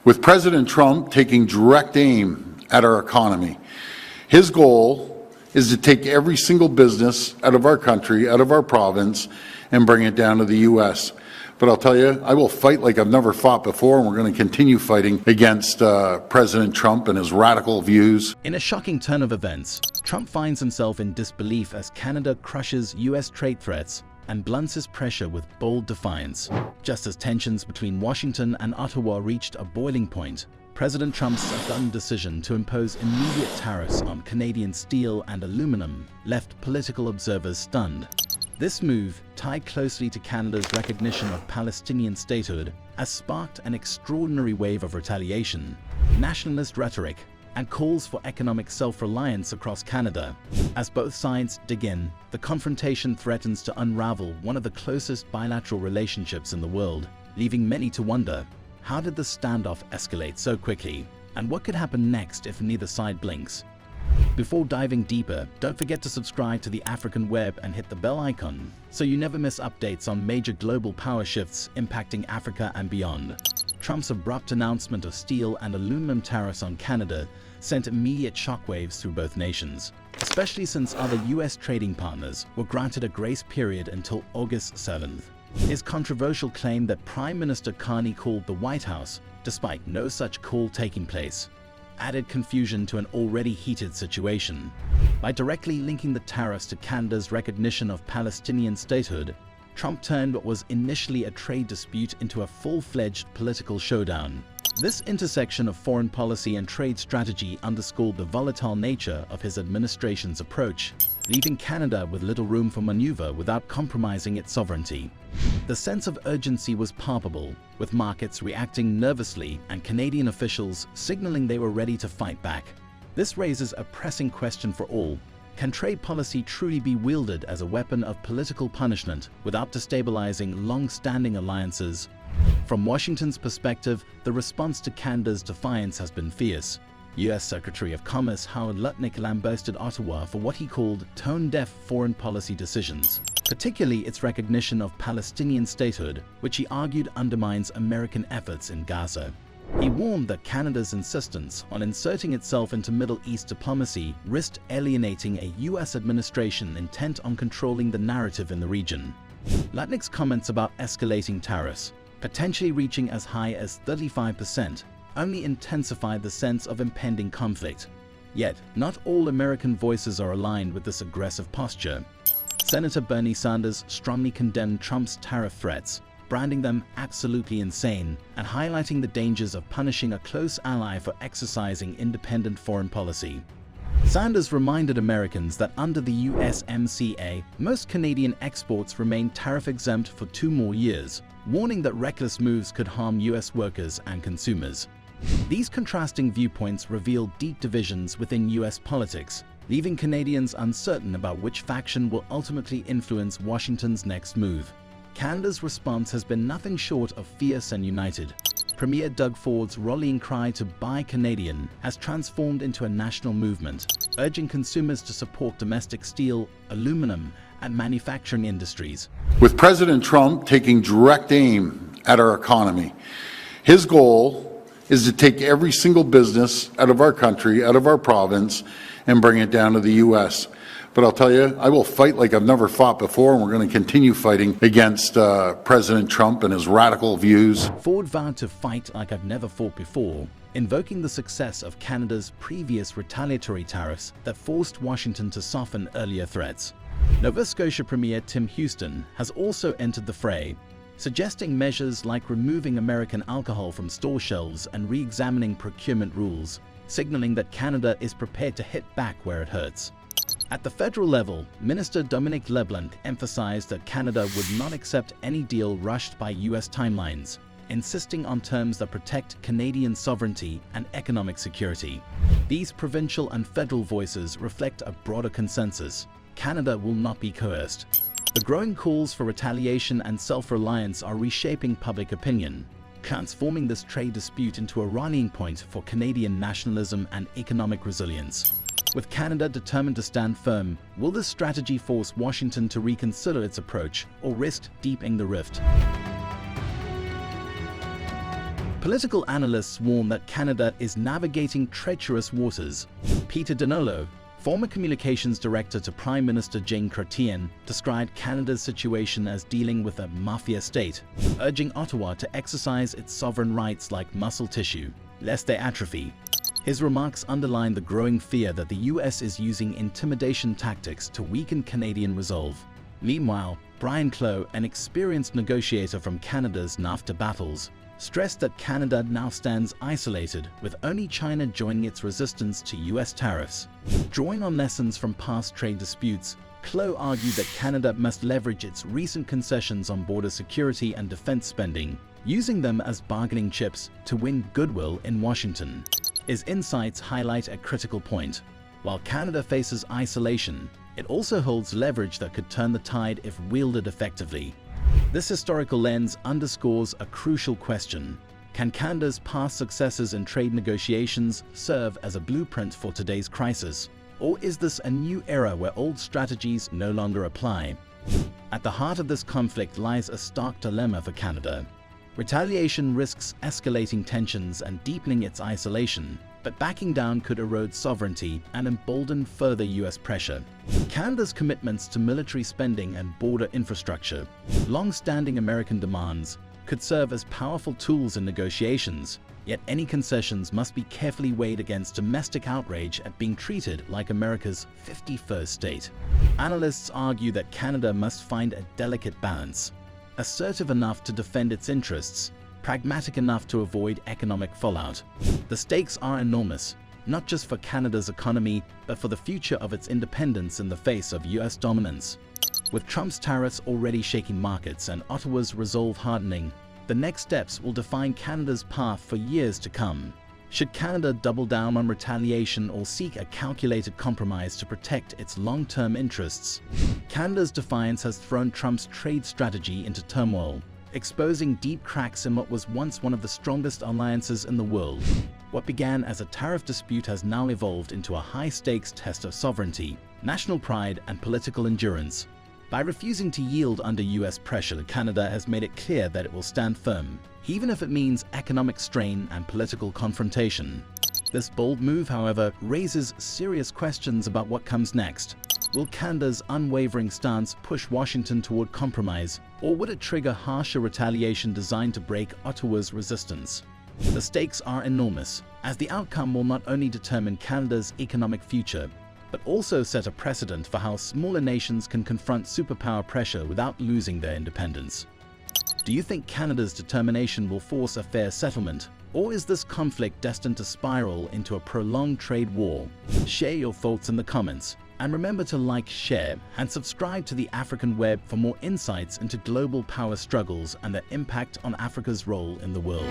with President Trump taking direct aim at our economy. His goal is to take every single business out of our country, out of our province, and bring it down to the U.S. But I'll tell you, I will fight like I've never fought before, and we're going to continue fighting against President Trump and his radical views. In a shocking turn of events, Trump finds himself in disbelief as Canada crushes U.S. trade threats and blunts his pressure with bold defiance. Just as tensions between Washington and Ottawa reached a boiling point, President Trump's sudden decision to impose immediate tariffs on Canadian steel and aluminum left political observers stunned. This move, tied closely to Canada's recognition of Palestinian statehood, has sparked an extraordinary wave of retaliation, nationalist rhetoric, and calls for economic self-reliance across Canada. As both sides dig in, the confrontation threatens to unravel one of the closest bilateral relationships in the world, leaving many to wonder, how did the standoff escalate so quickly? And what could happen next if neither side blinks? Before diving deeper, don't forget to subscribe to the African Web and hit the bell icon so you never miss updates on major global power shifts impacting Africa and beyond. Trump's abrupt announcement of steel and aluminum tariffs on Canada sent immediate shockwaves through both nations, especially since other U.S. trading partners were granted a grace period until August 7th. His controversial claim that Prime Minister Carney called the White House, despite no such call taking place, added confusion to an already heated situation. By directly linking the tariffs to Canada's recognition of Palestinian statehood, Trump turned what was initially a trade dispute into a full-fledged political showdown. This intersection of foreign policy and trade strategy underscored the volatile nature of his administration's approach, leaving Canada with little room for maneuver without compromising its sovereignty. The sense of urgency was palpable, with markets reacting nervously and Canadian officials signaling they were ready to fight back. This raises a pressing question for all. Can trade policy truly be wielded as a weapon of political punishment without destabilizing long-standing alliances? From Washington's perspective, the response to Canada's defiance has been fierce. U.S. Secretary of Commerce Howard Lutnick lambasted Ottawa for what he called tone-deaf foreign policy decisions, particularly its recognition of Palestinian statehood, which he argued undermines American efforts in Gaza. He warned that Canada's insistence on inserting itself into Middle East diplomacy risked alienating a U.S. administration intent on controlling the narrative in the region. Lutnick's comments about escalating tariffs, potentially reaching as high as 35%, only intensified the sense of impending conflict. Yet, not all American voices are aligned with this aggressive posture. Senator Bernie Sanders strongly condemned Trump's tariff threats, branding them absolutely insane and highlighting the dangers of punishing a close ally for exercising independent foreign policy. Sanders reminded Americans that under the USMCA, most Canadian exports remain tariff-exempt for 2 more years, warning that reckless moves could harm U.S. workers and consumers. These contrasting viewpoints reveal deep divisions within U.S. politics, leaving Canadians uncertain about which faction will ultimately influence Washington's next move. Canada's response has been nothing short of fierce and united. Premier Doug Ford's rallying cry to "Buy Canadian" has transformed into a national movement, urging consumers to support domestic steel, aluminum, and manufacturing industries. With President Trump taking direct aim at our economy, his goal is to take every single business out of our country, out of our province, and bring it down to the U.S. But I'll tell you, I will fight like I've never fought before, and we're going to continue fighting against President Trump and his radical views. Ford vowed to fight like I've never fought before, invoking the success of Canada's previous retaliatory tariffs that forced Washington to soften earlier threats. Nova Scotia Premier Tim Houston has also entered the fray, suggesting measures like removing American alcohol from store shelves and re-examining procurement rules, signaling that Canada is prepared to hit back where it hurts. At the federal level, Minister Dominic Leblanc emphasized that Canada would not accept any deal rushed by U.S. timelines, insisting on terms that protect Canadian sovereignty and economic security. These provincial and federal voices reflect a broader consensus. Canada will not be coerced. The growing calls for retaliation and self-reliance are reshaping public opinion, transforming this trade dispute into a rallying point for Canadian nationalism and economic resilience. With Canada determined to stand firm, will this strategy force Washington to reconsider its approach or risk deepening the rift? Political analysts warn that Canada is navigating treacherous waters. Peter Danilo, former communications director to Prime Minister Jane Chrétien, described Canada's situation as dealing with a mafia state, urging Ottawa to exercise its sovereign rights like muscle tissue, lest they atrophy. His remarks underline the growing fear that the US is using intimidation tactics to weaken Canadian resolve. Meanwhile, Brian Clough, an experienced negotiator from Canada's NAFTA battles, stressed that Canada now stands isolated, with only China joining its resistance to US tariffs. Drawing on lessons from past trade disputes, Clough argued that Canada must leverage its recent concessions on border security and defense spending, using them as bargaining chips to win goodwill in Washington. His insights highlight a critical point. While Canada faces isolation, it also holds leverage that could turn the tide if wielded effectively. This historical lens underscores a crucial question. Can Canada's past successes in trade negotiations serve as a blueprint for today's crisis? Or is this a new era where old strategies no longer apply? At the heart of this conflict lies a stark dilemma for Canada. Retaliation risks escalating tensions and deepening its isolation, but backing down could erode sovereignty and embolden further US pressure. Canada's commitments to military spending and border infrastructure, long-standing American demands, could serve as powerful tools in negotiations, yet any concessions must be carefully weighed against domestic outrage at being treated like America's 51st state. Analysts argue that Canada must find a delicate balance, assertive enough to defend its interests, pragmatic enough to avoid economic fallout. The stakes are enormous, not just for Canada's economy, but for the future of its independence in the face of US dominance. With Trump's tariffs already shaking markets and Ottawa's resolve hardening, the next steps will define Canada's path for years to come. Should Canada double down on retaliation or seek a calculated compromise to protect its long-term interests? Canada's defiance has thrown Trump's trade strategy into turmoil, exposing deep cracks in what was once one of the strongest alliances in the world. What began as a tariff dispute has now evolved into a high-stakes test of sovereignty, national pride, and political endurance. By refusing to yield under US pressure, Canada has made it clear that it will stand firm, even if it means economic strain and political confrontation. This bold move, however, raises serious questions about what comes next. Will Canada's unwavering stance push Washington toward compromise, or would it trigger harsher retaliation designed to break Ottawa's resistance? The stakes are enormous, as the outcome will not only determine Canada's economic future, but also set a precedent for how smaller nations can confront superpower pressure without losing their independence. Do you think Canada's determination will force a fair settlement, or is this conflict destined to spiral into a prolonged trade war? Share your thoughts in the comments, and remember to like, share, and subscribe to the African Web for more insights into global power struggles and their impact on Africa's role in the world.